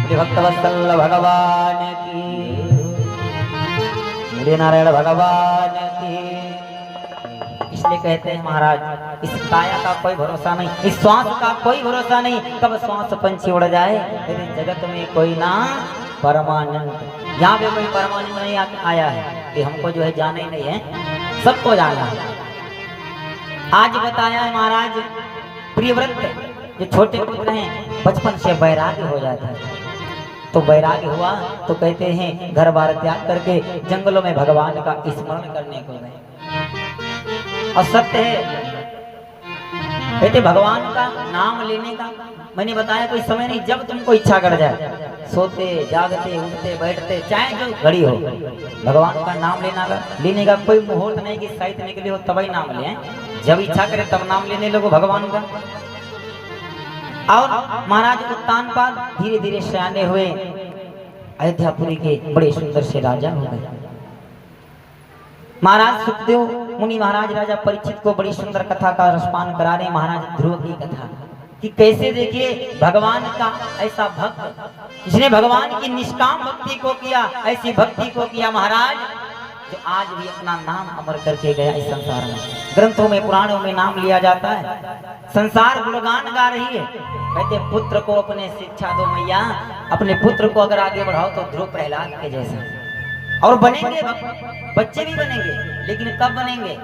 भक्तवत्सल भगवान की, श्री नारायण भगवान की। इसलिए कहते हैं महाराज, इस काया का कोई भरोसा नहीं, इस श्वास का कोई भरोसा नहीं, कब श्वास पंछी उड़ जाए। मेरे जगत में कोई ना परमानंद, यहाँ पे कोई परमानंद नहीं आया है कि हमको जो है जाना ही नहीं है, सबको जाना है। आज बताया है महाराज, प्रियव्रत जो छोटे पुत्र हैं बचपन से वैराग्य हो जाता है, तो वैराग्य हुआ तो कहते हैं घर बार त्याग करके जंगलों में भगवान का स्मरण करने को गए। और सत्य है, कहते भगवान का नाम लेने का, मैंने बताया कोई समय नहीं, जब तुमको इच्छा कर जाए, सोते जागते उठते बैठते चाहे जो घड़ी हो, भगवान का नाम लेने का कोई मुहूर्त नहीं कि साहित्य निकले हो तभी नाम लें, जब इच्छा करे तब नाम लेने लोगों भगवान का। और महाराज उत्तानपाद धीरे धीरे सयाने हुए, अयोध्यापुरी के बड़े सुंदर से राजा हो गए। महाराज सुखदेव मुनि महाराज राजा परीक्षित को बड़ी सुंदर कथा का रसपान करा रहे। महाराज ध्रुव की कथा कि कैसे देखिए भगवान का ऐसा भक्त जिसने भगवान की निष्काम भक्ति को किया, ऐसी भक्ति को किया महाराज जो आज भी अपना नाम अमर करके गया इस संसार में। ग्रंथों में पुराणों में नाम लिया जाता है, संसार गुणगान गा रही है। कहते पुत्र को अपने शिक्षा दो मैया, अपने पुत्र को अगर आगे बढ़ाओ तो ध्रुव प्रहलाद के जैसा। और बनेंगे बच्चे भी बनेंगे, लेकिन कब बनेंगे?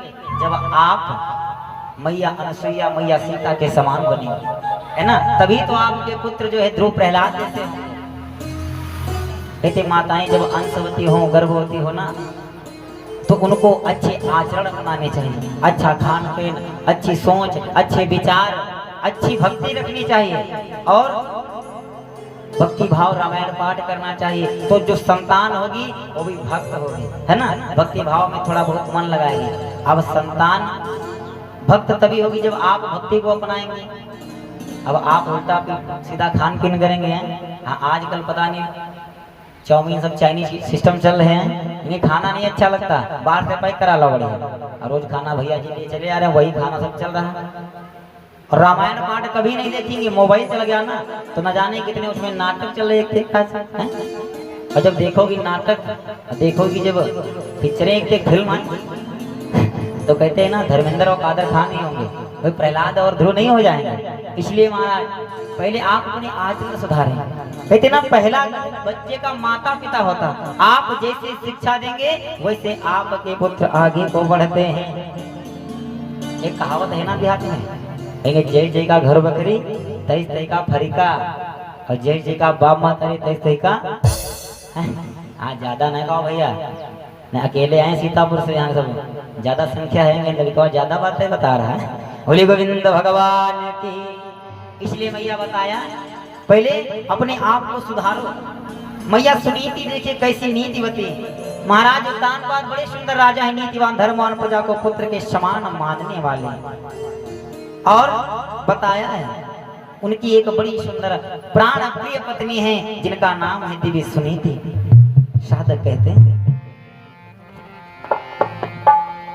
जब आप मैया अनसुईया मैया सीता के समान बनेंगे, है ना, तभी तो आपके पुत्र जो है ध्रुव प्रहलाद जैसे होंगे। कहते माताएं जब अंशवती हो, गर्भवती हो ना, तो उनको अच्छे आचरण अपनाने चाहिए, अच्छा खान पीन, अच्छी सोच, अच्छे विचार, अच्छी भक्ति रखनी चाहिए और भक्ति भाव रामायण पाठ करना चाहिए। तो जो संतान होगी वो भी भक्त होगी, है ना, भक्ति भाव में थोड़ा बहुत मन लगाएगी। अब संतान भक्त तभी होगी जब आप भक्ति को अपनाएंगे। अब आप उल्टा सीधा खान पीन करेंगे। आजकल पता नहीं चाउमीन सब चाइनीज सिस्टम चल रहे हैं, इन्हें खाना नहीं अच्छा लगता, बाहर से पैक करा लो बढ़िया, रोज खाना भैया जी ले चले आ रहे हैं, वही खाना सब चल रहा है। और रामायण पाठ कभी नहीं देखेंगे, मोबाइल चल गया ना तो न जाने कितने उसमें नाटक चल रहे थे। और जब देखोगी नाटक, देखोगी जब पिक्चरें एक फिल्म आई तो कहते हैं ना धर्मेंद्र और कादर खान ही होंगे, भाई प्रहलाद और ध्रुव नहीं हो जाएंगे। इसलिए महाराज पहले आप अपने आचरण सुधारें। कहते ना पहला बच्चे का माता पिता होता, आप जैसे शिक्षा देंगे वैसे आपके पुत्र आगे को बढ़ते हैं। एक कहावत है ना देहात में, जय जय का घर बकरी तैस तय का फरीका, और जय जय का बाप माता तैस तय का। हाँ ज्यादा नहीं कहो भैया, मैं अकेले आए सीतापुर से, यहाँ सब ज्यादा संख्या है, मैं लड़का ज्यादा बातें बता रहा है। बोले गोविंद भगवान की। इसलिए मैया बताया पहले अपने आप को सुधारो। मैया सुनीति देखिए कैसी नीतिवती। महाराज उत्तानपाद बड़े सुंदर राजा है, नीतिवान धर्मवान, प्रजा को पुत्र के समान मानने वाले। और बताया है उनकी एक बड़ी सुंदर प्राण प्रिय पत्नी है जिनका नाम है देवी सुनीति। साधक कहते हैं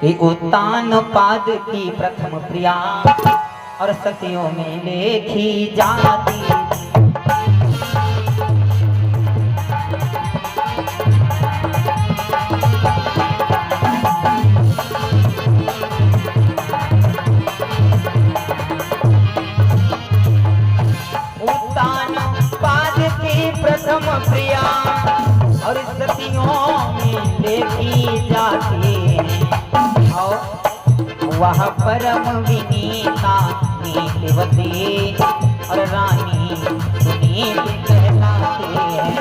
कि उत्तानपाद की प्रथम प्रिया और सतियों में लेखी जाती। उत्तानपाद की प्रथम प्रिया और सतियों में लेखी जाती। और वह परम विनीता नीतिवती और रानी सुनीति कहलाती है।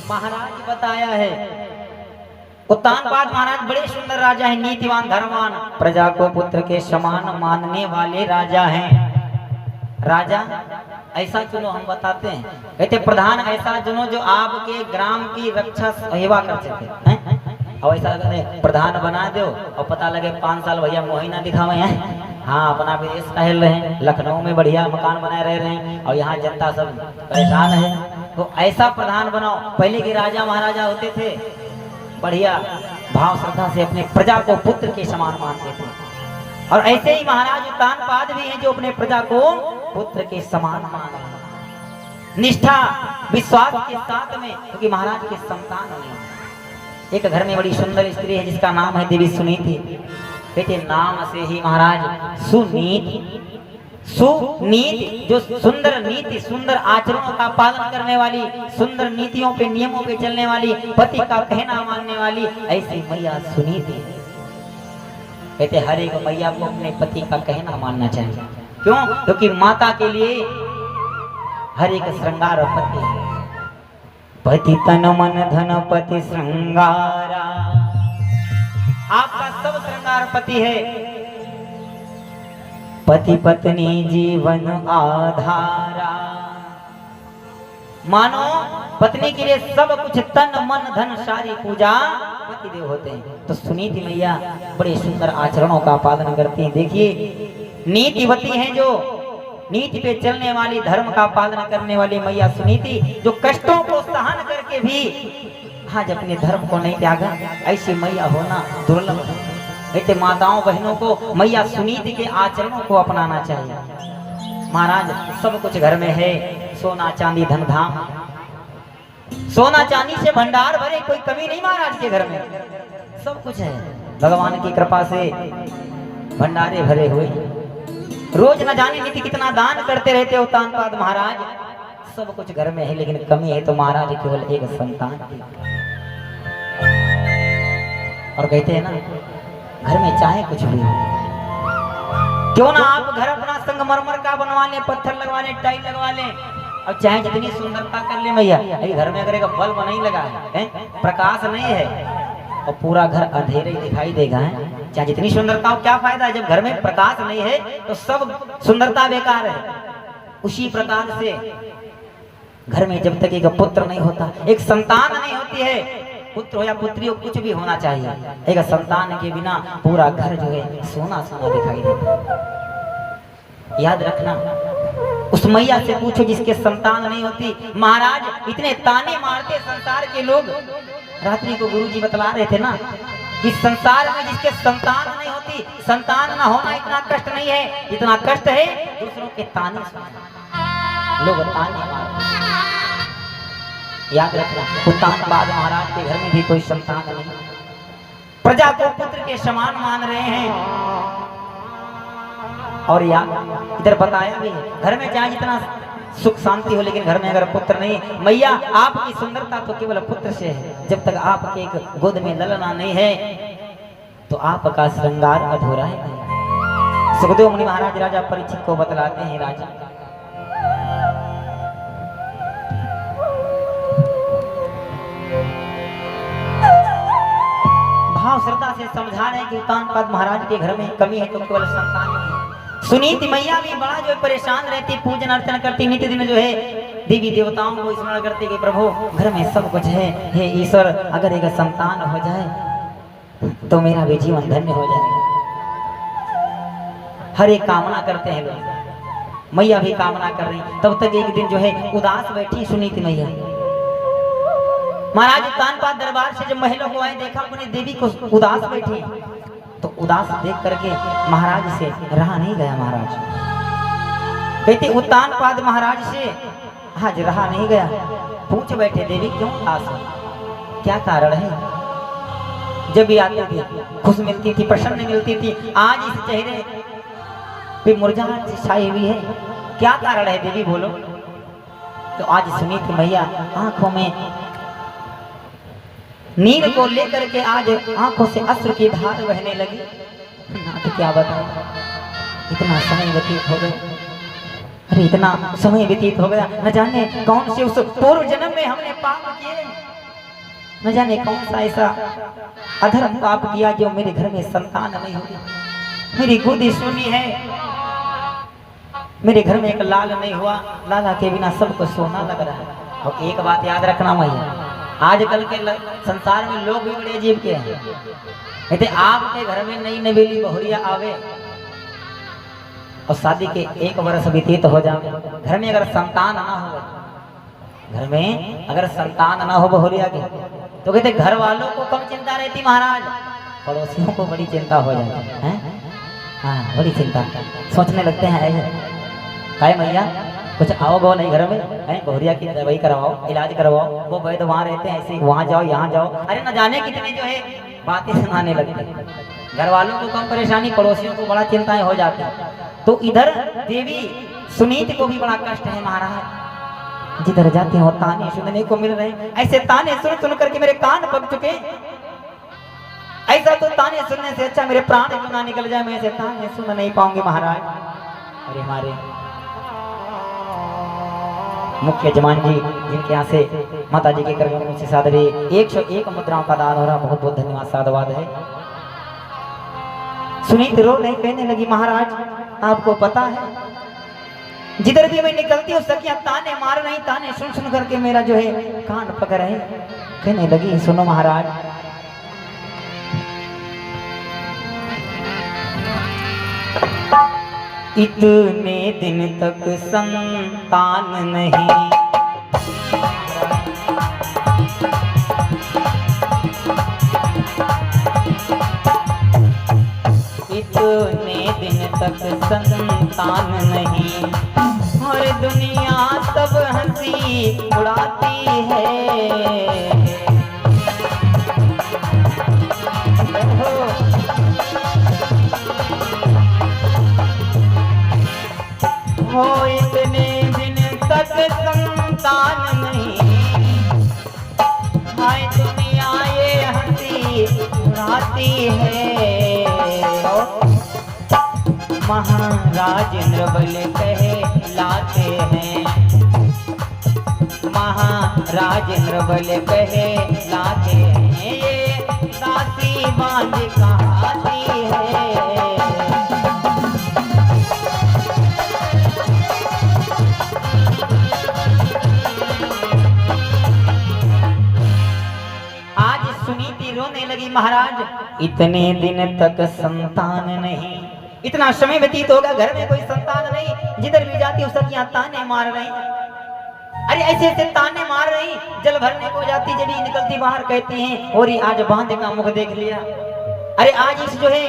महाराज बताया है उत्तानपाद महाराज बड़े सुंदर राजा हैं, नीतिवान धर्मवान, प्रजा को पुत्र के समान मानने वाले राजा हैं। राजा ऐसा चुनो, हम बताते हैं, कहते प्रधान ऐसा चुनो जो आपके ग्राम की रक्षा सेवा कर सके। और ऐसा कहते प्रधान बना दो और पता लगे 5 साल भैया मोही ना दिखावे हैं। हाँ अपना विदेश टहल रहे हैं, लखनऊ में बढ़िया मकान बनाए रह रहे हैं और यहाँ जनता सब परेशान है। तो ऐसा प्रधान बनाओ। पहले के राजा महाराजा होते थे, बढ़िया भाव श्रद्धा से अपने प्रजा को पुत्र के समान मानते थे। और ऐसे ही महाराज उत्तानपाद भी हैं जो अपने प्रजा को पुत्र के समान मान रहे हैं, निष्ठा विश्वास के साथ में, क्योंकि महाराज के संतान नहीं। एक घर में बड़ी सुंदर स्त्री है जिसका नाम है देवी सुनीति। बेटे नाम से ही महाराज सुनीति, सुनीति जो सुंदर नीति, सुंदर आचरणों का पालन करने वाली, सुंदर नीतियों पे नियमों पे चलने वाली, पति का कहना मानने वाली, ऐसी मैया सुनीति। कहते हर एक मैया को अपने पति का कहना मानना चाहिए। क्यों? क्योंकि माता के लिए हर एक श्रृंगार पति है। पति तन मन धन पति श्रृंगारा, आपका सब श्रृंगार पति है। पति पत्नी जीवन आधारा, मानो पत्नी के लिए सब कुछ, तन मन धन सारी पूजा पति देव होते हैं। तो सुनीति मैया बड़े सुंदर आचरणों का पालन करती हैं। देखिए नीतिवती हैं, जो नीति पे चलने वाली, धर्म का पालन करने वाली मैया सुनीति, जो कष्टों को सहन करके भी आज अपने धर्म को नहीं त्यागा। ऐसी मैया होना दुर्लभ है। ऐसे माताओं बहनों को मैया सुनीति के आचरणों को अपनाना चाहिए। महाराज सब कुछ घर में है, सोना चांदी धन धाम, सोना चांदी से भंडार भरे, कोई कमी नहीं महाराज के घर में, सब कुछ है। भगवान की कृपा से भंडारे भरे हुए, रोज न जाने नीति कितना दान करते रहते हो उत्तानपाद महाराज। सब कुछ घर में है, लेकिन कमी है तो महाराज केवल एक संतान की। और कहते हैं ना, घर में चाहे कुछ भी हो, क्यों ना आप घर अपना संगमरमर का बनवा ले, पत्थर लगवा ले, टाइल लगवा ले, और चाहे जितनी सुंदरता कर ले मैया, घर में अगर एक बल्ब नहीं लगा है, प्रकाश नहीं है, और पूरा घर अंधेरे ही दिखाई देगा है, चाहे जितनी सुंदरता हो क्या फायदा है। जब घर में प्रकाश नहीं है तो सब सुंदरता बेकार है। उसी प्रकार से घर में जब तक एक पुत्र नहीं होता, एक संतान नहीं होती है, पुत्र हो या पुत्री हो, कुछ भी होना चाहिए, एक संतान के बिना पूरा घर जो है सोना सोना दिखाई देता है। याद रखना, उस मैया से पूछो जिसके संतान नहीं होती। महाराज इतने ताने मारते संसार के लोग। रात्रि को गुरुजी बतला रहे थे ना, कि संसार में जिसके संतान नहीं होती, संतान ना होना इतना कष्ट नहीं है, इतना कष्ट है दूसरों के ताने सुनना। लोग ताने मारते। याद रखना, उत्तानपाद महाराज के घर में भी कोई संतान नहीं, प्रजा को पुत्र के समान मान रहे हैं। और याद इधर बताया भी है, घर में चाहे जितना सुख शांति हो, लेकिन घर में अगर पुत्र नहीं, मैया आपकी सुंदरता तो केवल पुत्र से है। जब तक आपके एक गोद में ललना नहीं है तो आपका श्रृंगार अधूरा है। सुखदेव मुनि महाराज राजा परीक्षित को बतलाते हैं, राजा भाव श्रद्धा से समझा रहे हैं कि उत्तानपाद महाराज के घर में कमी है तो केवल संतान नहीं। सुनीति मैया भी बड़ा जो परेशान रहती, पूजन अर्चना करती, नित्य दिन जो है देवी देवताओं को स्मरण करती कि प्रभु घर में सब कुछ है, हे ईश्वर अगर एक संतान हो जाए तो मेरा भी जीवन धन्य हो जाएगा। हर एक कामना करते हैं लोग, मैया भी कामना कर रही। तब तक एक दिन जो है उदास बैठी सुनीति मैया। महाराज उत्तानपाद दरबार से जब महलों को आए, देखा अपनी देवी को उदास बैठी, तो उदास देख करके महाराज से रहा नहीं गया। महाराज कहते उत्तानपाद महाराज से आज रहा नहीं गया। पूछ बैठे, देवी क्यों उदास हो, क्या कारण है? जब भी आती थी खुश मिलती थी, प्रसन्न मिलती थी, आज इस चेहरे पे मुरझाहट छाई हुई है, क्या कारण है देवी बोलो? तो आज सुनीति मैया आंखों में नीर को लेकर के आज आंखों से अश्रु की धार बहने लगी। तो क्या बताऊं, इतना समय व्यतीत हो गया, अरे इतना समय व्यतीत हो गया, न जाने कौन से उस पूर्व जन्म में हमने पाप किए, न जाने कौन सा ऐसा अधर्म पाप किया जो मेरे घर में संतान नहीं हुई, मेरी गोदी सुनी है, मेरे घर में एक लाल नहीं हुआ, लाला के बिना सबको सोना लग रहा है। और एक बात याद रखना मैया, आजकल के संसार में लोग भी बड़े अजीब के हैं। कहते आपके घर में नई नवेली बहुरिया आवे और शादी के 1 वर्ष व्यतीत हो जाए, घर में अगर संतान ना हो घर में अगर संतान ना हो बहुरिया के तो कहते घर वालों को कम चिंता रहती महाराज, पड़ोसियों को बड़ी चिंता हो जाती है। हाँ बड़ी चिंता, सोचने लगते हैं काय मैया कुछ आओ गो नहीं घर में है, बहुरिया की दवाई करवाओ, इलाज करवाओ, वो वैद्य वहाँ रहते हैं, ऐसे वहाँ जाओ यहाँ जाओ, अरे न जाने कितने जो है बातें सुनाने लगते हैं। घर वालों को कम परेशानी, पड़ोसियों को बड़ा चिंताएं हो जाती है। तो इधर देवी सुनीति को भी बड़ा कष्ट है महाराज, जिधर जाते हो ताने सुनने को मिल रहे, ऐसे ताने सुन सुन करके मेरे कान पक चुके, ऐसा तो ताने सुनने से अच्छा मेरे प्राण क्यों ना निकल जाए, मैं ऐसे ताने सुन नहीं पाऊंगी महाराज। अरे हमारे मुख्य यजमान जी जिनके यहाँ से माता जी के कर्म से सादरे 101 मुद्राओं का दान हो रहा, बहुत बहुत धन्यवाद साधुवाद है। सुनीत रो नहीं, कहने लगी महाराज आपको पता है जिधर भी मैं निकलती हूँ सखियां ताने मार रही, ताने सुन सुन करके मेरा जो है कान पकड़ रहे। कहने लगी सुनो महाराज, इतने दिन तक संतान नहीं, इतने दिन तक संतान नहीं, और दुनिया सब हंसी उड़ाती है। हो इतने दिन तक संतान नहीं, हाय दुनिया ये हंसी उड़ाती है। महाराज नृबल कहलाते हैं, महाराज नृबल कहलाते हैं, ये दासी बांझ कहाती है। आज सुनीति रोने लगी महाराज, इतने दिन तक संतान नहीं, इतना समय व्यतीत होगा घर में कोई संतान नहीं, जिधर भी जाती उस सखियां ताने मार रही। अरे ऐसे ऐसे ताने मार रही, जल भरने को जाती जब ही निकलती बाहर कहती हैं और आज बांधे का मुख देख लिया, अरे आज इस जो है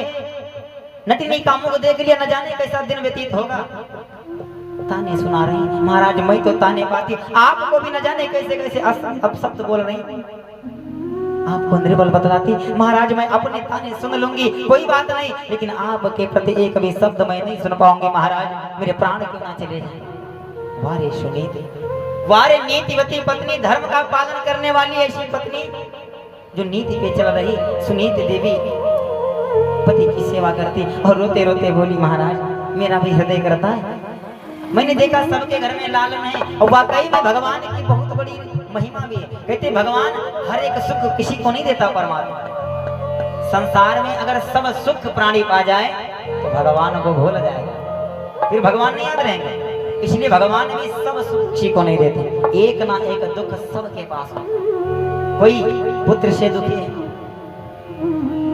नटिनी का मुख देख लिया, न जाने कैसा दिन व्यतीत होगा। ताने सुना रही महाराज, मैं तो ताने पाती, आपको भी न जाने कैसे कैसे अपशब्द बोल रही, आपको निर्बल बतलाती। महाराज मैं अपने ताने सुन लूंगी, कोई बात नहीं, लेकिन आपके प्रति एक भी शब्द मैं नहीं सुन पाऊंगी महाराज, मेरे प्राण क्यों ना चले जाए। वारे सुनीति, वारे नीतिवती पत्नी, धर्म का पालन करने वाली ऐसी पत्नी जो नीति पे चल रही। सुनीति देवी पति की सेवा करती और रोते रोते बोली महाराज मेरा भी हृदय करता है, मैंने देखा सबके घर में लालन है और वाकई में भगवान की बहुत बड़ी महिमा भी है। कहते भगवान हर एक सुख किसी को नहीं देता परमात्मा, संसार में अगर सब सुख प्राणी पा जाए तो भगवान को भूल जाएगा, फिर भगवान नहीं याद रहेंगे। इसलिए भगवान भी सब सुख किसी को नहीं देते, एक ना एक दुख सबके पास है। कोई पुत्र से दुखी है,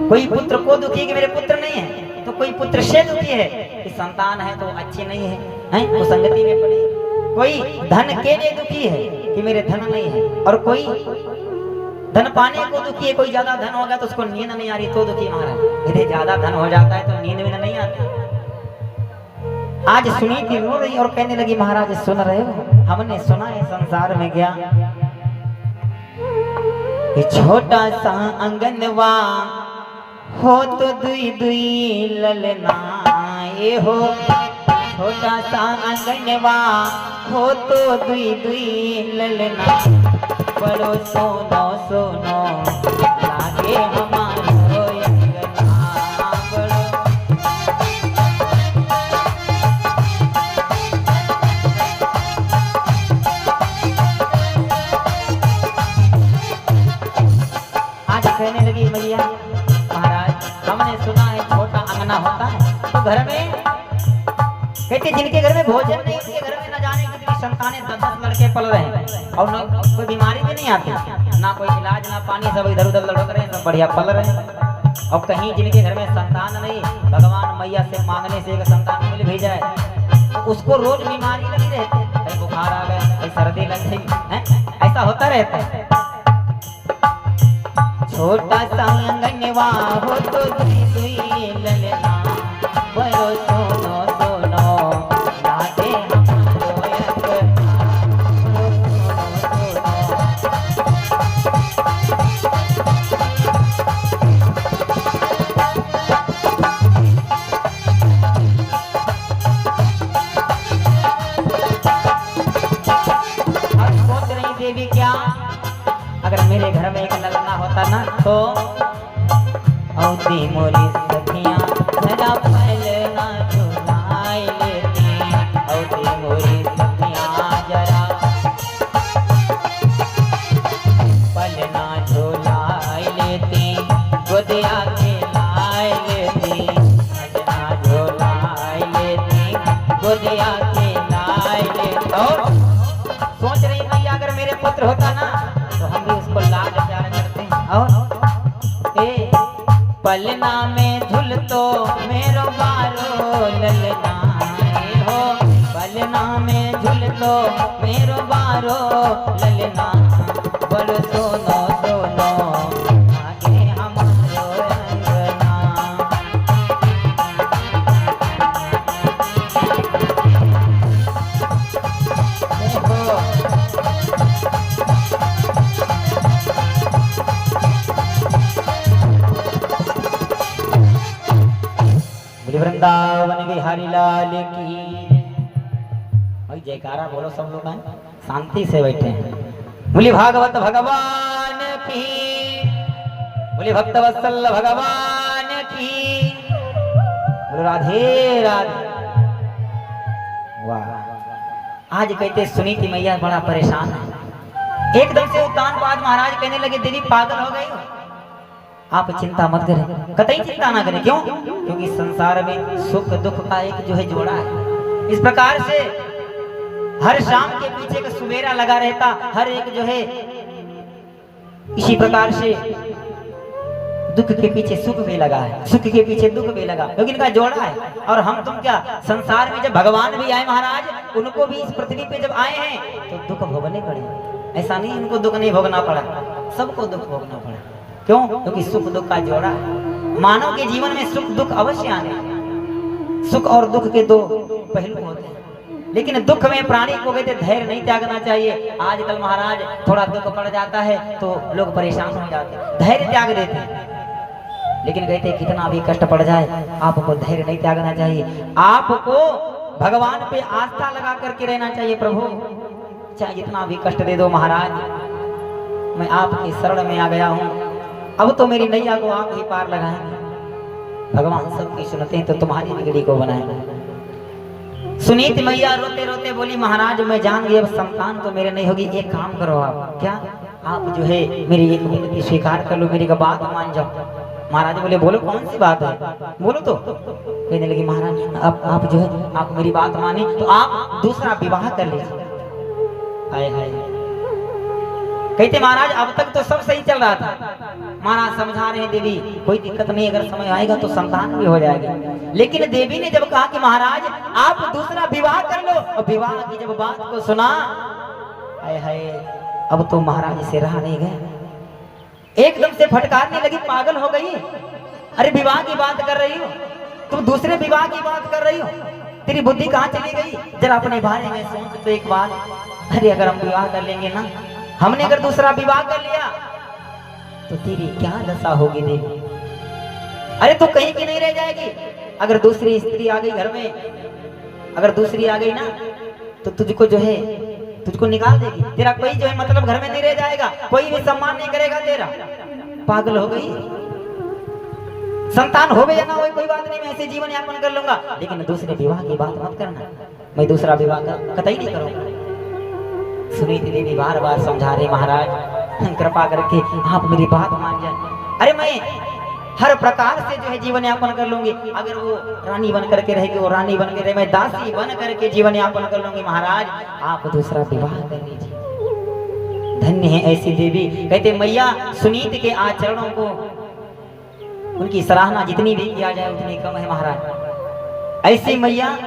कोई पुत्र को दुखी है कि मेरे पुत्र नहीं है, तो कोई पुत्र से दुखी है कि संतान है तो अच्छी नहीं है, वो संगति में पड़ी। कोई धन के लिए दुखी है कि मेरे धन नहीं है, और कोई धन पाने को दुखी है, कोई ज्यादा धन हो गया तो उसको नींद नहीं आ रही तो दुखी महाराज। यदि ज्यादा धन हो जाता है तो नींद में नहीं आती। आज सुनीति रो रही और कहने लगी महाराज सुन रहे हो, हमने सुना है संसार में क्या छोटा सा अंगनवा हो तो दुई दुई ललना, ये हो छोटा सा अंगनवा हो तो दुई दुई ललना, बड़ो सोनो सोनो लागे हमारो अंगना, बड़ो। आज कहने लगी मैया महाराज हमने सुना है छोटा अंगना होता है तो घर में, कहते जिनके घर में भोजन नहीं उनके घर में न जाने कितनी संतानें 10-10 लड़के पल रहे हैं और न कोई बीमारी भी नहीं आती, ना कोई इलाज ना पानी, सब इधर उधर लड़क रहे हैं, सब बढ़िया पल रहे हैं। और कहीं जिनके घर में संतान नहीं, भगवान मैया से मांगने से एक संतान मिल भी जाए तो उसको रोज बीमारी लगी रहती, कहीं बुखार आ गया, कहीं सर्दी लग गई है, ऐसा होता रहता है। छोटा सा अंगनवा हो तो दुई दुई ललना, बड़ो सोनो सोनो लागे हमारो अंगना, देवी क्या अगर मेरे घर में एक ललना होता ना तो औती मोरी सखियां जरा पलना झुलाई लेती, औती मोरी सखियां जरा पलना झुलाई लेती, गोदिया खिलाई लेती, पलना झुलाई लेती, गोदिया खिलाई लेती। और सोच रही मैया अगर मेरे पुत्र होता ना तो हम भी उसको लाड प्यार करते हैं। और ए पलना में झूल तो मेरो बारो ललना हो, पलना में झूल तो मेरो बारो ललना, बोलो सोनो सोनो आगे हमारो अंगना। वृंदावन बिहारी लाल की भाई जयकारा बोलो सब लोग हैं, शांति से बैठे हैं। बोली भागवत भगवान की, बोली भक्त वत्सल भगवान की, बोलो राधे राधे। वाह आज कहते सुनीति मैया बड़ा परेशान है। एकदम से उत्तान बाद महाराज कहने लगे देवी पागल हो गई हो, आप चिंता मत करें, कतई चिंता ना करें। क्यों? क्योंकि संसार में सुख दुख का एक जो है जोड़ा है। इस प्रकार से हर शाम के पीछे का सुबेरा लगा रहता, हर एक जो है इसी प्रकार से दुख के पीछे सुख भी लगा है, सुख के पीछे दुख भी लगा, क्योंकि इनका जोड़ा है। और हम तुम क्या संसार में जब भगवान भी आए महाराज, उनको भी इस पृथ्वी पे जब आए हैं तो दुख भोगने पड़े। ऐसा नहीं इनको दुख नहीं भोगना पड़ा, सबको दुख भोगना पड़ा। क्यों? क्योंकि सुख दुख का जोड़ा है। मानव के जीवन में सुख दुख अवश्य आने, सुख और दुख के दो पहलू होते हैं। लेकिन दुख में प्राणी को कहते धैर्य नहीं त्यागना चाहिए। आजकल महाराज थोड़ा दुख पड़ जाता है तो लोग परेशान हो जाते हैं, धैर्य त्याग देते हैं। लेकिन कहते कितना भी कष्ट पड़ जाए आपको धैर्य नहीं त्यागना चाहिए। आपको भगवान पे आस्था लगा करके रहना चाहिए। प्रभु चाहे जितना भी कष्ट दे दो महाराज, मैं आपकी शरण में आ गया हूँ, अब तो मेरी नैया को आप ही पार लगाएंगे। भगवान सबकी सुनते हैं तो तुम्हारी बिगड़ी को बनाएंगे। सुनीति मैया रोते रोते बोली महाराज मैं जान गई अब संतान तो मेरे नहीं होगी, एक काम करो आप, क्या आप जो है मेरी एक विनती स्वीकार कर लो, मेरी बात मान जाओ। महाराज बोले बोलो कौन सी बात है, बोलो तो। कहने लगी महाराज अब आप जो है आप मेरी बात माने तो आप दूसरा विवाह कर लीजिए। हाय हाय कहते महाराज अब तक तो सब सही चल रहा था, महाराज समझा रहे हैं देवी कोई दिक्कत नहीं, अगर समय आएगा तो संतान भी हो जाएगी। लेकिन देवी ने जब कहा कि महाराज आप दूसरा विवाह कर लो, और विवाह की जब बात को सुना, हाय हाय अब तो महाराज से रहा नहीं गया, एकदम से फटकारने लगी, पागल हो गई। अरे विवाह की बात कर रही हो, तुम दूसरे विवाह की बात कर रही हो, तेरी बुद्धि कहाँ चली गई? जरा अपने बारे में सोच तो एक बार। अरे अगर हम विवाह कर लेंगे ना, हमने अगर दूसरा विवाह कर लिया तो तेरी क्या दशा होगी देवी? अरे तू कहीं की नहीं रह जाएगी। अगर दूसरी स्त्री आ गई घर में, अगर दूसरी आ गई ना तो तुझको जो है तुझको निकाल देगी, तेरा कोई जो है मतलब घर में नहीं रह जाएगा, कोई भी सम्मान नहीं करेगा तेरा। पागल हो गई? संतान हो गया ना हो कोई बात नहीं, मैं ऐसे जीवन यापन कर लूंगा, लेकिन दूसरे विवाह की बात मत करना, मैं दूसरा विवाह कतई नहीं करूंगा। सुनीति देवी बार बार समझा रहे महाराज कृपा करके आप मेरी बात मान जाए। अरे मैं हर प्रकार से जो है जीवन यापन कर लूंगी, अगर वो रानी बन करके रहेगी वो रानी बन के रहे, मैं दासी बन करके जीवन यापन कर लूंगी। महाराज आप दूसरा विवाह कर लीजिए। धन्य है ऐसी देवी। कहते मैया सुनीति के आचरणों को उनकी सराहना जितनी भी किया जाए उतनी कम है महाराज। ऐसी मैया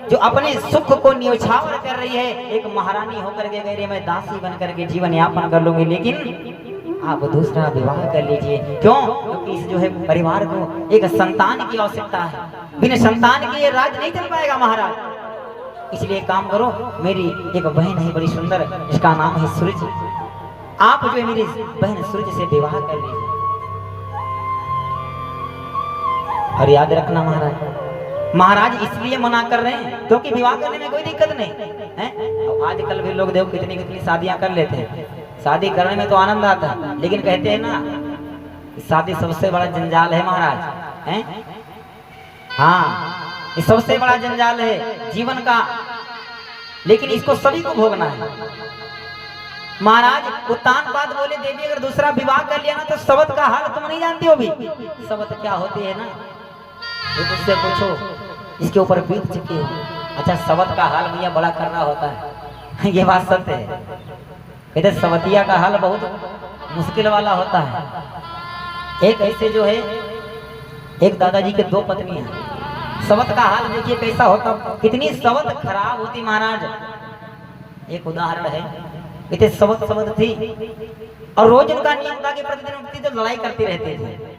जो अपने सुख को न्योछावर कर रही है, एक महारानी होकर के कह रही है मैं दासी बन करके जीवन यापन कर लूंगी, लेकिन आप दूसरा विवाह कर लीजिए। क्यों? क्योंकि इस जो है परिवार को एक संतान की आवश्यकता है, बिना संतान के ये राज नहीं चल पाएगा महाराज। इसलिए काम करो, मेरी एक बहन है बड़ी सुंदर, इसका नाम है सूरज, आप जो है मेरी बहन सूरज से विवाह कर लीजिए। और याद रखना महाराज इसलिए मना कर रहे हैं क्योंकि विवाह करने में कोई दिक्कत नहीं है। आजकल भी लोग देखो कितनी कितनी शादियां कर लेते हैं, शादी करने में तो आनंद आता है, लेकिन कहते हैं ना शादी सबसे बड़ा जंजाल है महाराज, हैं? हाँ, ये सबसे बड़ा जंजाल है जीवन का, लेकिन इसको सभी को भोगना है महाराज। उत्तान बात बोले देवी अगर दूसरा विवाह कर लिया ना तो सवत का हाल तुम नहीं जानती हो भी, सवत क्या होती है ना, एक उससे पूछो इसके ऊपर बीत चुकी हो। अच्छा, सवत का हाल भैया बड़ा करना होता है ये बात सत्य है। कहते सवतिया का हाल बहुत मुश्किल वाला होता है। एक ऐसे जो है एक दादाजी के दो पत्नी हैं, सवत का हाल देखिए कैसा होता, कितनी सवत खराब होती महाराज। एक उदाहरण है, कहते सवत थी और रोज उनका नियम था कि प्रतिदिन उठती तो लड़ाई करती रहती थी।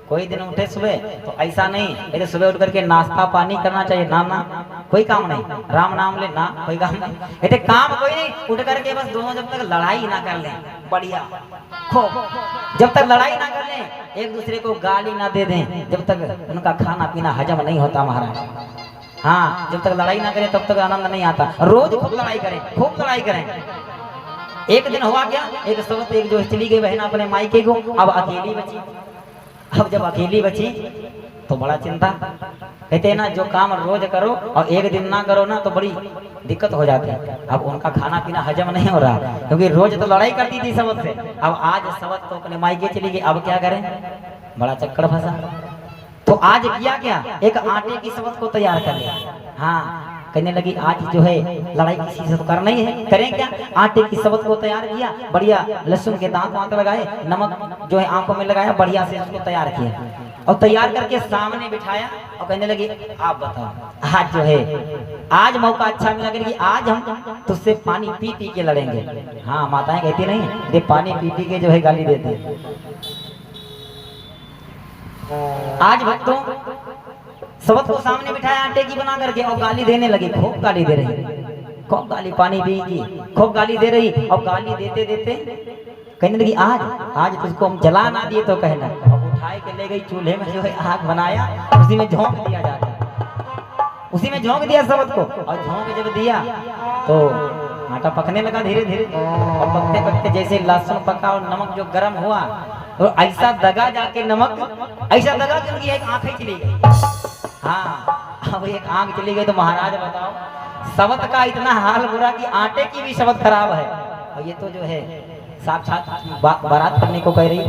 कोई दिन उठे सुबह तो ऐसा नहीं, कहते सुबह उठ करके नाश्ता पानी करना चाहिए, ना कोई काम नहीं, राम नाम ले ना कोई काम नहीं, कहते काम कोई नहीं, उठ करके बस दोनों जब तक लड़ाई ना कर लें बढ़िया खूब, जब तक लड़ाई ना कर लें एक दूसरे को गाली ना दे दें, जब तक उनका खाना पीना हजम नहीं होता महाराज। हाँ, जब तक लड़ाई ना करें तब तक आनंद नहीं आता। रोज खूब लड़ाई करें, खूब लड़ाई करें। एक दिन हुआ क्या, एक सवत एक जो चली गई बहन अपने मायके को, अब अकेली बची। अब जब अकेली बची तो बड़ा चिंता, कहते हैं ना जो काम रोज करो और एक दिन ना करो ना तो बड़ी दिक्कत हो जाती है। अब उनका खाना पीना हजम नहीं हो रहा क्योंकि रोज तो लड़ाई करती थी सवत से, अब आज सवत तो अपने मायके चली गई, अब क्या करें, बड़ा चक्कर फंसा। तो आज किया क्या, एक आटे की सवत को तैयार कर लिया। हाँ, कहने लगी आज जो है लड़ाई किसी से तो करना ही है, करें क्या, आटे की सवत को तैयार किया, बढ़िया लहसुन के दांत वांत लगाए, नमक जो है आंखों में लगाया, बढ़िया से उसको तैयार किया और तैयार करके सामने बिठाया और कहने लगी आप बताओ आज जो है आज मौका अच्छा मिला कि आज हम तुझसे पानी पी पी के लड़ेंगे। हाँ, माताएं कहती नहीं ये पानी पी पी के जो है गाली देते। आज भक्तों सवत को सामने बिठाया आटे की बना करके और गाली देने लगी, खूब गाली दे रही, खूब गाली, पानी पिएगी, खूब गाली दे रही और गाली देते देते कहने लगी आज तुझको हम जला ना दिए तो कहना। और उठाए के ले गई चूल्हे में जो है आग बनाया, उसी में झोंक दिया जाता, उसी में झोंक दिया सवत को, और झोंक जब दिया तो आटा पकने लगा धीरे धीरे, और पकते पकते जैसे लहसुन पका और नमक जो गर्म हुआ तो ऐसा दगा जाके नमक ऐसा दगा कि उनकी एक आंख ही चली गई। हाँ, अब एक आंख चली गई तो महाराज बताओ सवत का इतना हाल बुरा कि आटे की भी सवत खराब है। और ये तो जो है साक्षात बारात करने को कह रही।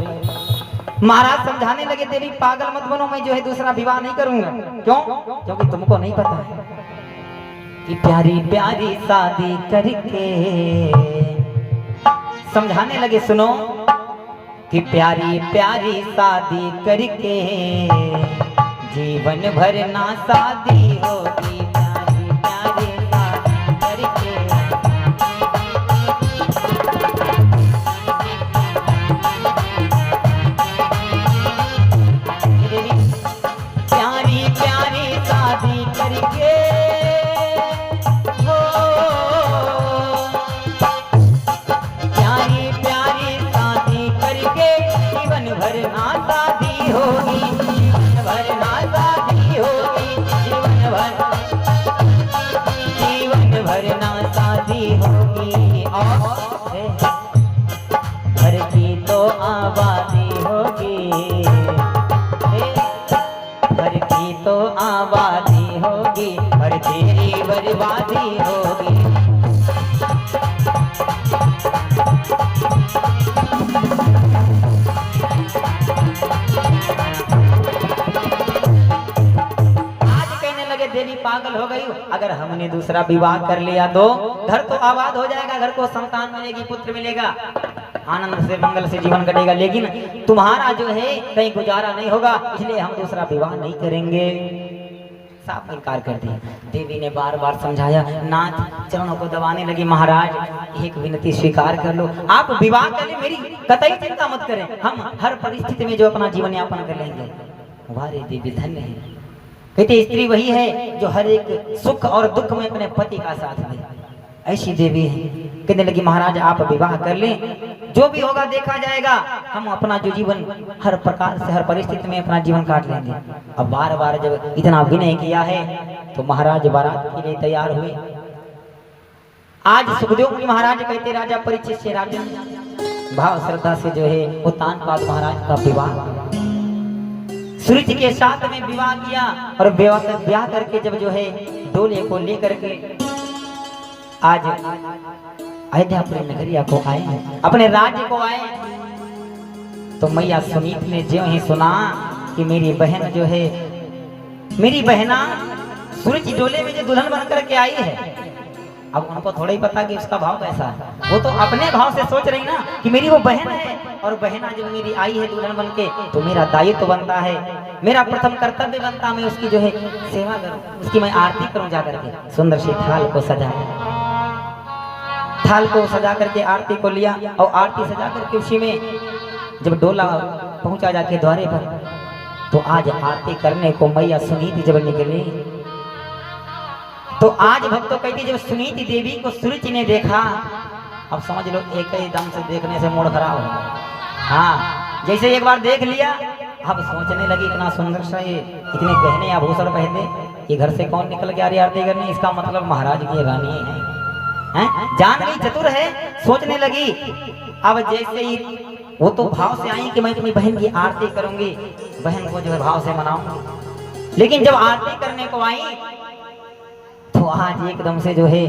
महाराज समझाने लगे देवी पागल मत बनो, मैं जो है दूसरा विवाह नहीं करूंगा। क्यों? क्योंकि तुमको नहीं पता है कि प्यारी प्यारी शादी करके, समझाने लगे सुनो कि प्यारी प्यारी शादी करके जीवन भर ना शादी होगी, प्यारी प्यारी शादी करके। प्यारी प्यारी शादी करके हो, प्यारी प्यारी शादी करके जीवन भर ना शादी होगी, जीवन भर ना शादी होगी, जीवन भर ना शादी होगी। और घर की तो आबादी होगी, घर की तो आबादी होगी, पर तेरी बर्बादी होगी। देवी पागल हो गई, अगर हमने दूसरा विवाह कर लिया तो घर तो आबाद हो जाएगा, घर को संतान मिलेगी, पुत्र मिलेगा, आनंद से मंगल से जीवन कटेगा, लेकिन तुम्हारा जो है कहीं गुजारा नहीं होगा, इसलिए हम दूसरा विवाह नहीं करेंगे। साफ इनकार कर दिया। देवी ने बार बार समझाया, नाथ चरणों को दबाने लगी, महाराज एक विनती स्वीकार कर लो, आप विवाह कर ले, मेरी कतई चिंता मत करें, हम हर परिस्थिति में जो अपना जीवन यापन कर लेंगे। वारे देवी धन्य है, कहते स्त्री वही है जो हर एक सुख और दुख में अपने पति का साथ दे, ऐसी देवी है। कहने लगी महाराज आप विवाह कर लें, जो भी होगा देखा जाएगा, हम अपना जो जीवन हर प्रकार से हर परिस्थिति में अपना जीवन काट लेंगे। अब बार बार जब इतना विनय किया है तो महाराज बारात के लिए तैयार हुए। आज सुखदेव मुनि महाराज कहते राजा परीक्षित से राजन भाव श्रद्धा से जो है उत्तानपाद महाराज का विवाह सुरुचि के साथ में विवाह किया और ब्याह करके जब जो है डोले को लेकर के आज अयोध्या अपने नगरिया को आए, अपने राज्य को आए, तो मैया सुनीत ने जो ही सुना कि मेरी बहन जो है, मेरी बहना सूरज डोले में जो दुल्हन बनकर के आई है, अब उनको थोड़ा ही पता कि उसका भाव कैसा है, वो तो अपने भाव से सोच रही ना कि मेरी वो बहन है, और बहना जब मेरी आई है दुल्हन बन के तो मेरा दायित्व तो बनता है, मेरा प्रथम कर्तव्य बनता, मैं उसकी जो है सेवा करूं, उसकी मैं आरती करूं जाकर के। सुंदर सी थाल को सजाया, थाल को सजा करके आरती को लिया और आरती सजा करके उसी में जब डोला पहुंचा जाके द्वारे पर, तो आज आरती करने को मैया सुनीति जब निकली, तो आज भक्तों कहती जब सुनीति देवी को सुरुचि ने देखा, अब समझ लो एक ही दम से देखने से मूड खराब हो। हाँ, जैसे एक बार देख लिया, अब सोचने लगी इतना सुंदर सा ये, इतने गहने आभूषण पहने, ये घर से कौन निकल के आ रही आरती करने, इसका मतलब महाराज की रानी है। जान गई, चतुर है, सोचने लगी। अब जैसे ही वो तो भाव से आई कि मैं अपनी बहन की आरती करूंगी, बहन को जो है भाव से मनाऊंगी, लेकिन जब आरती करने को आई तो आज एकदम से जो है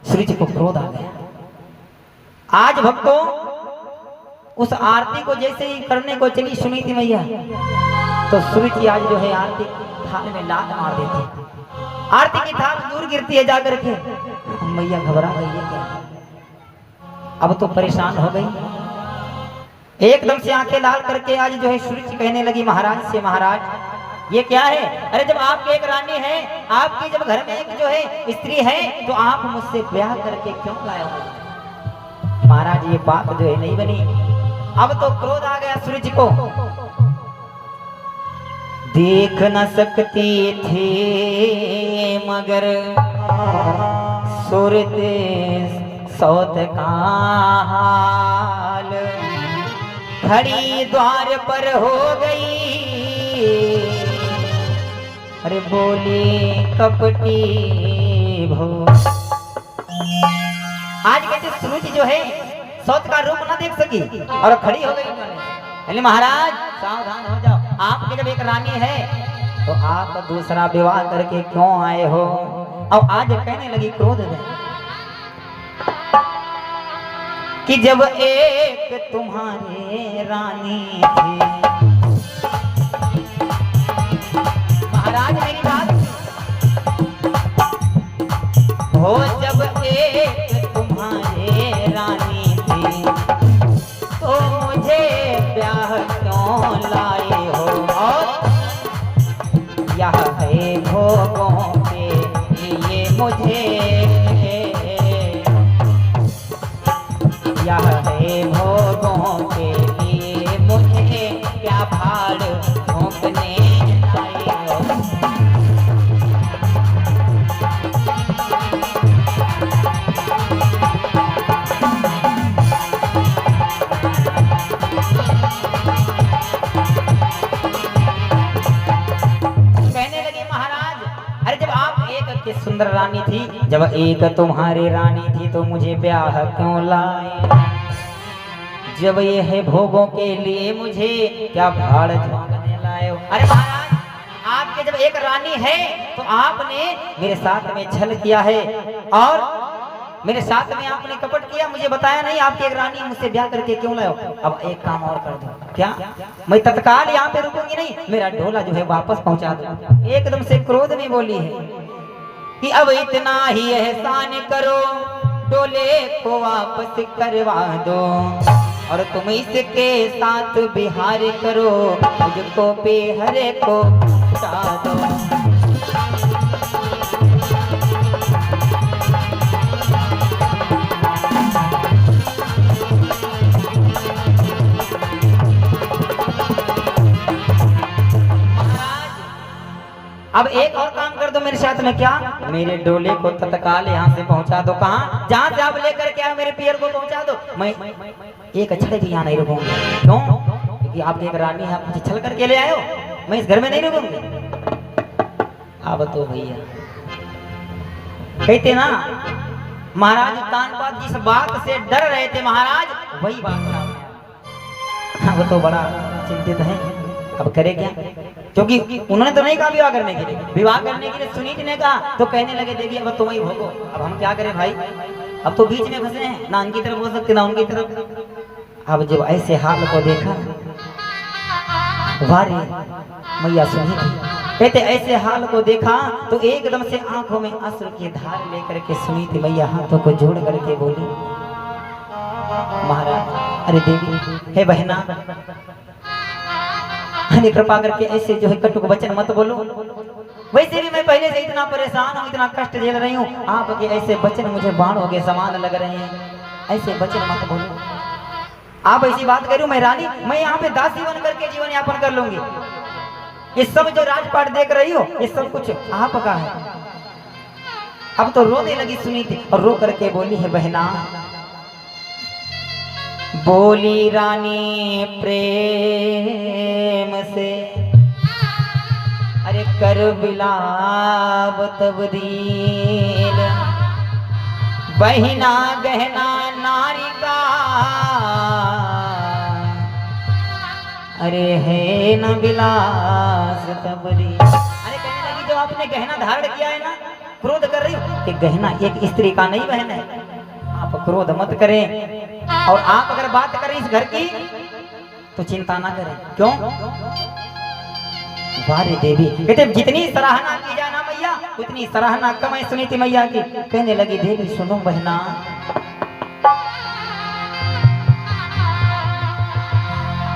सूरज को क्रोध आ गया। आज भक्तों उस आरती को जैसे ही करने को चली सुनीति मैया, तो सूरज आज जो है आरती थाल में लात मार देती, आरती की थाल दूर गिरती है जाकर के। मैया घबरा गई है क्या, अब तो परेशान हो गई, एकदम से आंखें लाल करके आज जो है सूरज कहने लगी महाराज से, महाराज ये क्या है, अरे जब आपकी एक रानी है, आपकी जब घर में एक जो है स्त्री है, तो आप मुझसे ब्याह करके क्यों लाए हो। महाराज ये बात जो है नहीं बनी। अब तो क्रोध आ गया सूरज को, देख न सकती थी मगर सूरत सौत का हाल, खड़ी द्वार पर हो गई, अरे बोली कपटी भो। आज कहते सूरज जो है सौत का रूप न देख सकी और खड़ी हो गई। महाराज सावधान हो जाओ, आपकी जब एक रानी है तो आप दूसरा विवाह करके क्यों आए हो। और आज कहने लगी क्रोध में कि जब एक तुम्हारे रानी थी, महाराज मेरी बात हो, जब एक तुम्हारे रानी थी तो मुझे ब्याह क्यों लाए हो। और यह है भोगों के लिए मुझे, यह है भोगों के लिए मुझे क्या भाड़ भोंकने लाए हो। सुंदर रानी थी, जब एक तुम्हारी रानी थी तो मुझे ब्याह क्यों लाए। जब ये है भोगों के लिए मुझे क्या भाड़ झोंकने लाए हो। अरे महाराज आपके जब एक रानी है तो आपने मेरे साथ में छल किया है और मेरे साथ में आपने कपट किया, मुझे बताया नहीं आपकी एक रानी, मुझसे ब्याह करके क्यों लाए हो। अब एक काम और कर दो, क्या मैं तत्काल यहाँ पे रुकूंगी नहीं, मेरा ढोला जो है वापस पहुंचा दो। एकदम से क्रोध में बोली है कि अब इतना ही एहसान करो, डोले को वापस करवा दो और तुम इसके साथ बिहार करो, मुझको बेहरे को छुटा दो। अब एक और काम कर दो मेरे साथ में, क्या? मेरे डोले को तत्काल यहाँ से पहुँचा दो। कहाँ? जहाँ से आप लेकर के आओ मेरे पियर को पहुँचा दो। मैं एक अक्षर भी यहाँ नहीं रुकूंगी। क्यों? क्योंकि आप एक रानी है, आप मुझे छल करके ले आए हो, मैं इस घर में नहीं रुकूंगी। अब तो भैया कहते ना महाराज कानपात जिस बात से डर रहे थे महाराज वही बात सामने। अब तो बड़ा चिंतित है, अब करे क्या? क्योंकि उन्होंने तो नहीं कहा विवाह करने के लिए, विवाह करने के लिए सुनीति ने कहा, तो कहने लगे देवी अब तुम ही भोगो। अब हम क्या करें भाई, अब तो बीच में फंसे हैं, ना उनकी तरफ हो सकते ना उनकी तरफ। अब जब ऐसे हाल को देखा, वारे मैया सुनीति कहते ऐसे हाल को देखा तो एकदम से आंखों में अश्रु की धार लेकर के सुनीति मैया हाथों को जोड़ करके बोली, महाराज अरे देवी हे बहना, अरे कृपा करके ऐसे जो है कटुक वचन मत बोलो। वैसे भी मैं पहले से इतना परेशान हूँ, इतना कष्ट झेल रही हूँ, आपके ऐसे वचन मुझे बाणों के समान लग रहे हैं, ऐसे वचन मत बोलो। आप ऐसी बात करूं मैं रानी, मैं यहाँ पे दासी बन करके जीवन यापन कर लूंगी। ये सब जो राजपाट देख रही हो ये सब कुछ आपका है। अब तो रोने लगी सुनीति और रो करके बोली है बहना, बोली रानी प्रेम से, अरे कर बिलाप तब्दील, बहिना गहना नारी का, अरे है न बिलास तबरी। अरे कहने लगी जो आपने गहना धारण किया है ना, क्रोध कर रही हो कि गहना एक स्त्री का नहीं बहन है, आप क्रोध मत करें। और आप अगर बात करें इस घर की तो चिंता ना करें। क्यों? वारे देवी कहते जितनी सराहना की जाए ना मैया उतनी सराहना कम है सुनीति मैया की। कहने लगी देवी सुनो बहना,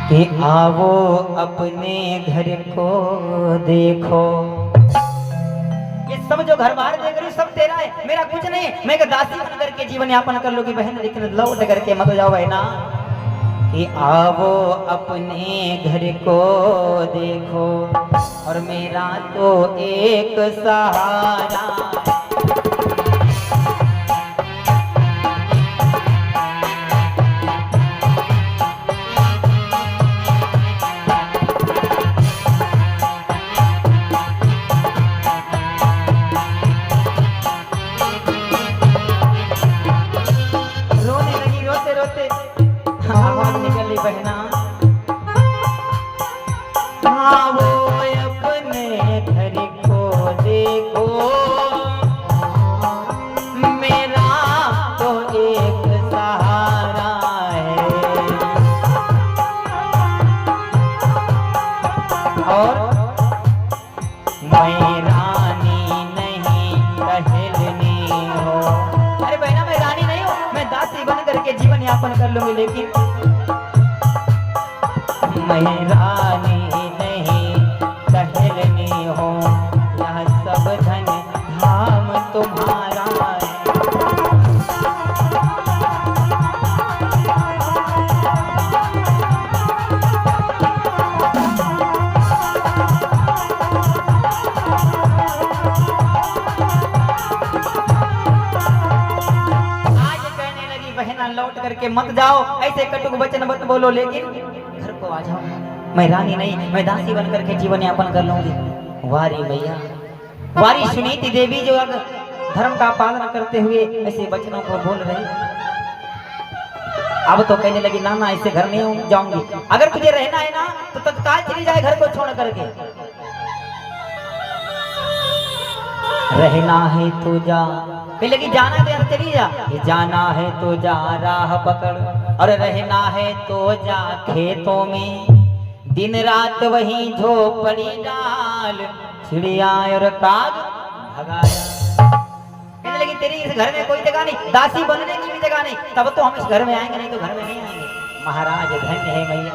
कि आवो अपने घर को देखो। ये सब जो घर बाहर देख रही हूँ सब तेरा है, मेरा कुछ नहीं है। मैं दासी बन करके जीवन यापन कर लूंगी बहन, लेकिन लौट करके मत जाओ बहना। कि आवो अपने घर को देखो और मेरा तो एक सहारा, बहना आवो अपने घर को देखो, मेरा तो एक सहारा है। और मैं रानी नहीं टहलनी हो। अरे बहना मैं रानी नहीं हूँ, मैं दासी बन करके जीवन यापन कर लूंगी, लेकिन मैं रानी नहीं टहलनी हो। यह सब धन धाम तुम्हारा है। आज कहने लगी बहना लौट करके मत जाओ, ऐसे कटुक वचन मत बोलो, लेकिन घर को आ जाओ। मैं रानी नहीं, मैं दासी बन करके जीवन यापन कर लूंगी। वारी मैया, वारी सुनीति देवी जो अगर धर्म का पालन करते हुए ऐसे वचनों को बोल रही। अब तो कहने लगी ना ना ऐसे घर नहीं जाऊंगी, अगर तुझे रहना है ना तो तत्काल चली जाए घर को छोड़ करके। रहना है तो जा, कह लगी जाना है तो चली जा, जाना है तो जा राह पकड़, और रहना है तो जा खेतों में, दिन रात वहीं झोपड़ी डाल, चिड़िया और काग भगाया। कहने लगी तेरी इस घर में कोई जगह नहीं, दासी बनने की भी जगह नहीं, तब तो हम इस घर में आएंगे, नहीं तो घर में नहीं आएंगे। महाराज धन्य है मैया,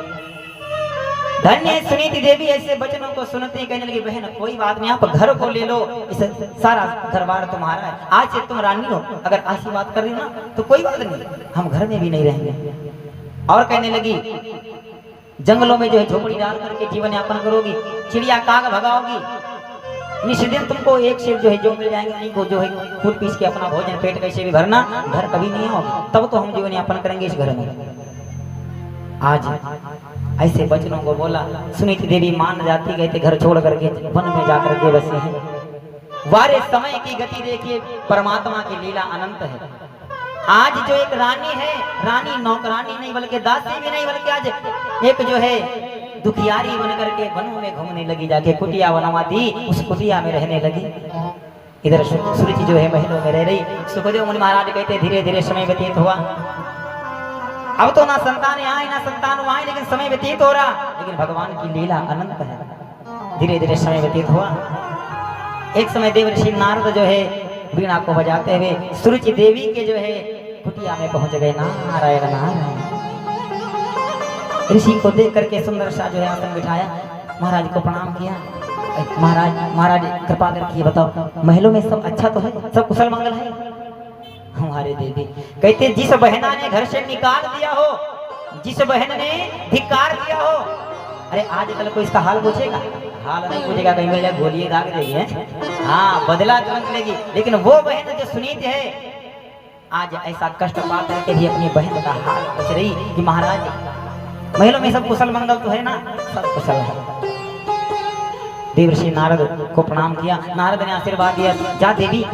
धन्य है सुनीति देवी। ऐसे वचनों को सुनते ही कहने लगी बहन कोई बात नहीं, आप घर को ले लो, इस सारा दरबार तुम्हारा है, आज से तुम रानी हो। अगर ऐसी बात कर रही ना तो कोई बात नहीं, हम घर में भी नहीं रहेंगे। और कहने लगी जंगलों में जो है झोपड़ी डाल करके जीवन यापन करोगी, चिड़िया काग भगाओगी, निष्दिन तुमको एक सेर जो है जो मिल जाएंगे, नहीं को जो है फूल पीस के अपना भोजन पेट कैसे भी भरना, घर कभी नहीं होगा, तब तो हम जीवन यापन करेंगे इस घर में। आज ऐसे वचनों को बोला, सुनीति देवी मान जाती, गए थे घर छोड़ करके वन में जाकर के बसे हैं। वारे समय की गति देखिए, परमात्मा की लीला अनंत है। आज जो एक रानी है, रानी नौकरानी नहीं बल्कि दासी भी नहीं, बल्कि आज एक जो है दुखियारी बन करके वनों में घूमने लगी, जाके कुटिया बनवा दी, उस कुटिया में रहने लगी। इधर सुरुचि जो है महलों में रह रही। सुखदेव मुनि महाराज कहते धीरे धीरे समय व्यतीत हुआ। अब तो ना संतान आए ना संतान आए, लेकिन समय व्यतीत हो रहा, लेकिन भगवान की लीला अनंत है। धीरे धीरे समय व्यतीत हुआ। एक समय देवर्षि नारद जो है वीणा को बजाते हुए सुरुचि देवी के जो है कुटिया में पहुंच गए। नारायण नारायण। ऋषि को देख करके सुंदर सा जो है आसन बिठाया, महाराज को प्रणाम किया। महाराज कृपा करके बताओ महलों में सब अच्छा तो है, सब कुशल मंगल है? हमारे देवी कहते जिस बहना ने घर से निकाल दिया हो, जिस बहन ने धिक्कार दिया हो, अरे आजकल कोई इसका हाल पूछेगा? हाल नहीं पूछेगा, कहीं मिल जाए गोलियां दाग देगी है, हाँ बदला तुरंत लेगी। लेकिन वो बहन जो सुनीति है आज ऐसा कष्ट पाकर के भी अपनी बहन का हाल पूछ रही कि महाराज महलों में सब कुशल मंगल तो है ना? सब कुशल है। देवर्षि नारद को प्रणाम किया। नारद ने आशीर्वाद दिया, जा देवी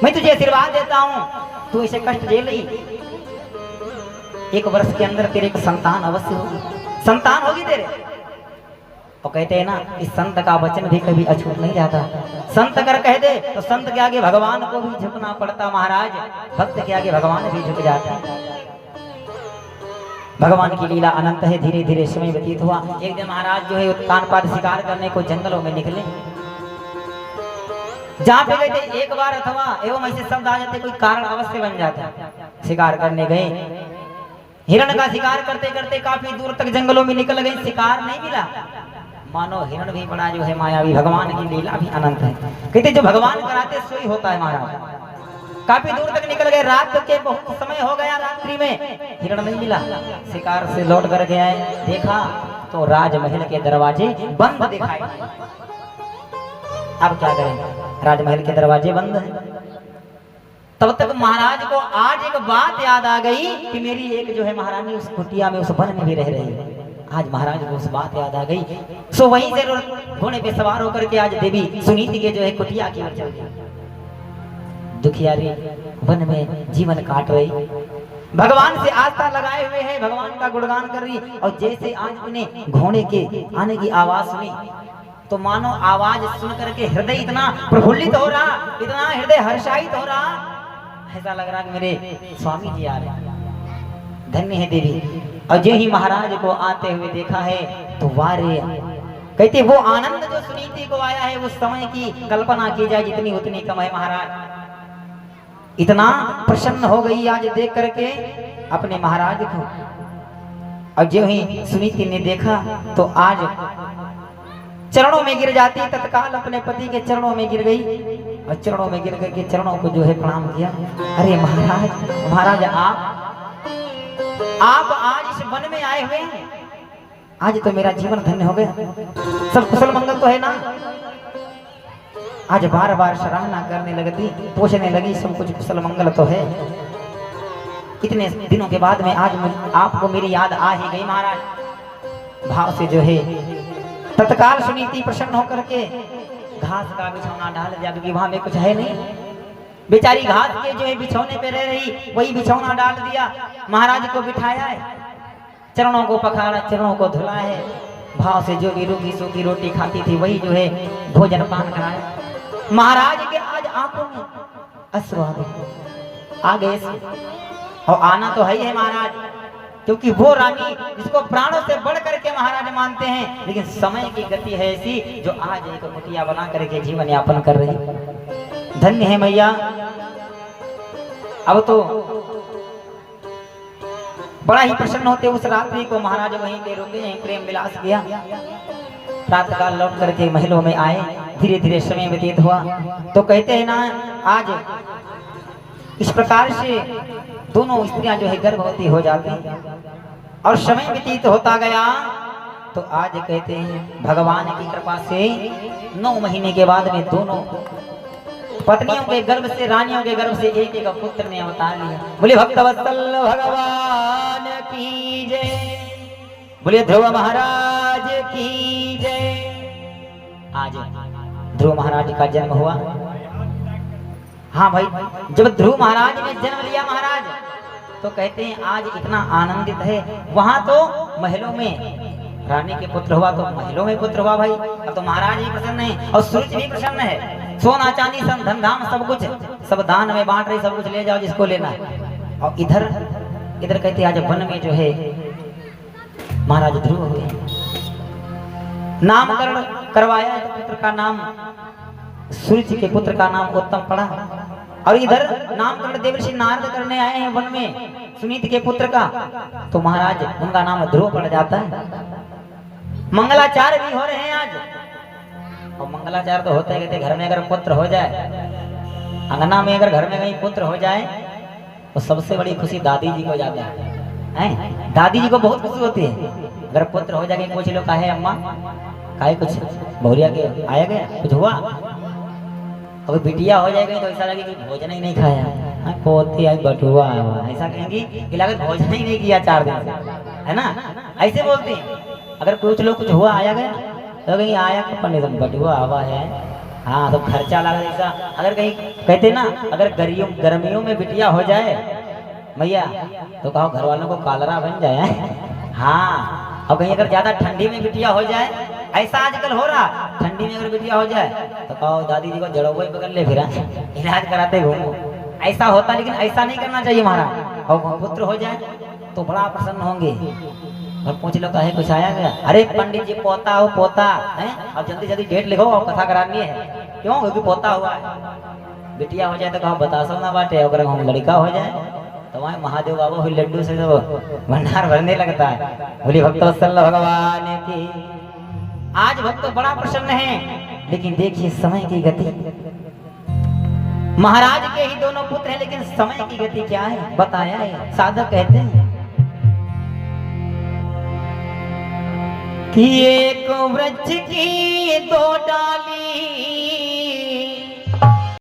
मैं तुझे आशीर्वाद देता हूँ, तू ऐसे कष्ट झेल रही, 1 वर्ष के अंदर तेरे को संतान अवश्य होगी, संतान होगी तेरे। और कहते हैं ना इस संत का वचन भी कभी अछूत नहीं जाता। संत अगर कह दे तो संत के आगे भगवान को भी झुकना पड़ता महाराज, भक्त के आगे भगवान भी झुक जाता। भगवान की लीला अनंत है। धीरे धीरे समय व्यतीत हुआ। एक दिन महाराज जो है उत्तानपाद शिकार करने को जंगलों में निकले। जहाँ पे गए थे एक बार अथवा एवं ऐसे शब्द आ जाते, कोई कारण अवश्य बन जाता। शिकार करने गए, हिरण का शिकार करते करते काफी दूर तक जंगलों में निकल गए, शिकार नहीं मिला। मानो हिरण भी बड़ा जो है मायावी, भगवान की लीला भी अनंत है। कहते जो भगवान कराते सोई होता है महाराज। काफी दूर तक निकल गए, रात के बहुत समय हो गया, रात्रि में हिरण नहीं मिला। शिकार से लौट कर के आए, देखा तो राजमहल के दरवाजे बंद दिखाई। अब क्या करें, राजमहल के दरवाजे बंद हैं। तब तक महाराज को आज एक बात याद आ गई कि मेरी एक जो है महारानी उस कुटिया में उस वन में भी रह रही है। आज महाराज को उस बात याद आ गई, सो वहीं से घोड़े पे सवार होकर के आज देवी सुनीति के जो है कुटिया की ओर चल गई। दुखियारी वन में जीवन काट रही, भगवान से आस्था लगाए हुए है, भगवान का गुणगान कर रही। और जैसे आज अपने घोड़े के आने की आवाज सुनी तो मानो आवाज सुन करके हृदय इतना प्रफुल्लित हो रहा, इतना हृदय हर्षायित हो रहा, ऐसा लग रहा कि मेरे स्वामी जी आ रहे। धन्य है देवी। और जो ही महाराज को आते हुए देखा है तो वारे कहते वो आनंद जो सुनीति को आया है उस समय की कल्पना की जाए जितनी उतनी कम है। महाराज इतना प्रसन्न हो गई आज देख करके अपने महाराज को। और जो ही सुनीति ने देखा तो आज चरणों में गिर जाती, तत्काल अपने पति के चरणों में गिर गई और चरणों में गिर करके चरणों को जो है प्रणाम किया। अरे महाराज आप आज इस वन में आए हुए हैं, आज तो मेरा जीवन धन्य हो गया, सब कुशल मंगल तो है ना? आज बार बार सराहना करने लगती, पूछने लगी सब कुछ कुशल मंगल तो है। इतने दिनों के बाद में आज आपको मेरी याद आ ही गई महाराज। भाव से जो है तत्काल सुनीति प्रसन्न होकर के घास का बिछौना डाल दिया, क्योंकि वहां में कुछ है नहीं। बेचारी घास के जो है बिछौने पे रह रही, वही बिछौना डाल दिया, महाराज को बिठाया है, चरणों को पखाड़ा, चरणों को धुला है। भाव से जो भी रूखी सूखी रोटी खाती थी वही जो है भोजन पान कराया। महाराज के आज आंखों में अश्रु आ गए। और आना तो है ही है महाराज, क्योंकि वो रानी जिसको प्राणों से बढ़ करके महाराज मानते हैं, लेकिन समय की गति है ऐसी जो आज एक मुखिया बना करके जीवन यापन कर रही। धन्य है मैया। अब तो बड़ा ही प्रसन्न होते उस रात्रि को महाराज वहीं पे रुके, प्रेम विलास किया। प्रातः काल लौट करके महलों में आए। धीरे धीरे समय व्यतीत हुआ तो कहते हैं ना आज इस प्रकार से दोनों स्त्रियां जो है गर्भवती हो जाती और समय व्यतीत होता गया तो आज कहते हैं भगवान की कृपा से 9 महीने के बाद में दोनों पत्नियों के गर्भ से, रानियों के गर्भ से एक एक पुत्र ने अवतार लिया। बोले भक्तवत्सल भगवान की जय, बोले ध्रुव महाराज की जय। आज ध्रुव महाराज का जन्म हुआ। हाँ भाई, जब ध्रुव महाराज ने जन्म लिया महाराज, तो कहते हैं आज इतना आनंदित है। वहां तो महलों में रानी के पुत्र हुआ, तो महलों में पुत्र हुआ भाई। अब तो महाराज भी प्रसन्न है और सूरज भी प्रसन्न है। सोना चांदी सब धन धाम सब कुछ सब दान में बांट रहे, सब कुछ ले जाओ जिसको लेना है। और इधर कहते आज वन में जो है महाराज ध्रुव हुए, नामकरण करवाया। तो पुत्र का नाम सूर्य के पुत्र का नाम उत्तम पड़ा। और इधर नामकरण देवर्षि नारद करने आए हैं वन में सुनीत के पुत्र का, तो महाराज उनका नाम ध्रुव पड़ जाता है। मंगलाचार भी हो रहे हैं आज। और मंगलाचार तो होता है, कहते घर में अगर पुत्र हो जाए, अंगना में अगर घर में कहीं पुत्र हो जाए, तो सबसे बड़ी खुशी दादी जी को जाता है। दादी जी को बहुत खुशी होती है अगर पुत्र हो जाए। कुछ लोग कहे अम्मा काहे कुछ बहुरिया के आया गया, कुछ हुआ। अगर बिटिया हो जाएगी तो ऐसा लगे कि भोजन ही नहीं खाया, पोती आई बटुआ ऐसा कहेंगी कि लागत भोजन ही नहीं किया 4 दिन से, है ना, ऐसे बोलते हैं। अगर कुछ लोग कुछ हुआ आया गया तो कहीं आया पंडित बटुआ हुआ है, हाँ तो खर्चा लगा ऐसा। अगर कहीं कहते ना अगर गर्मियों में बिटिया हो जाए भैया तो कहो घर वालों को कालरा बन जाए। हाँ, और कहीं अगर ज्यादा ठंडी में बिटिया हो जाए, ऐसा आजकल हो रहा, ठंडी में अगर बिटिया हो जाए तो कहो दादी जी को जड़ों को ही पकड़ ले, फिर इलाज कराते घूमो। ऐसा होता, लेकिन ऐसा नहीं करना चाहिए महाराज। और पुत्र हो जाए तो बड़ा प्रसन्न होंगे। और पूछ लो कहे कुछ आया गया, अरे पंडित जी पोता हो पोता है, अब जल्दी जल्दी डेट लिखो और कथा करानी है। क्यों? क्योंकि पोता हुआ है। बिटिया हो जाए तो कहो बता सो ना बाटे, अगर हम लड़का हो जाए तो वहाँ महादेव बाबा हुई लड्डू से तो भंडार भरने लगता है। बोली भक्तवत्सल भगवान की। आज भक्त बड़ा प्रसन्न है, लेकिन देखिए समय की गति। महाराज के ही दोनों पुत्र हैं, लेकिन समय की गति क्या है बताया है। साधक कहते हैं कि एक वृक्ष की 2 डाली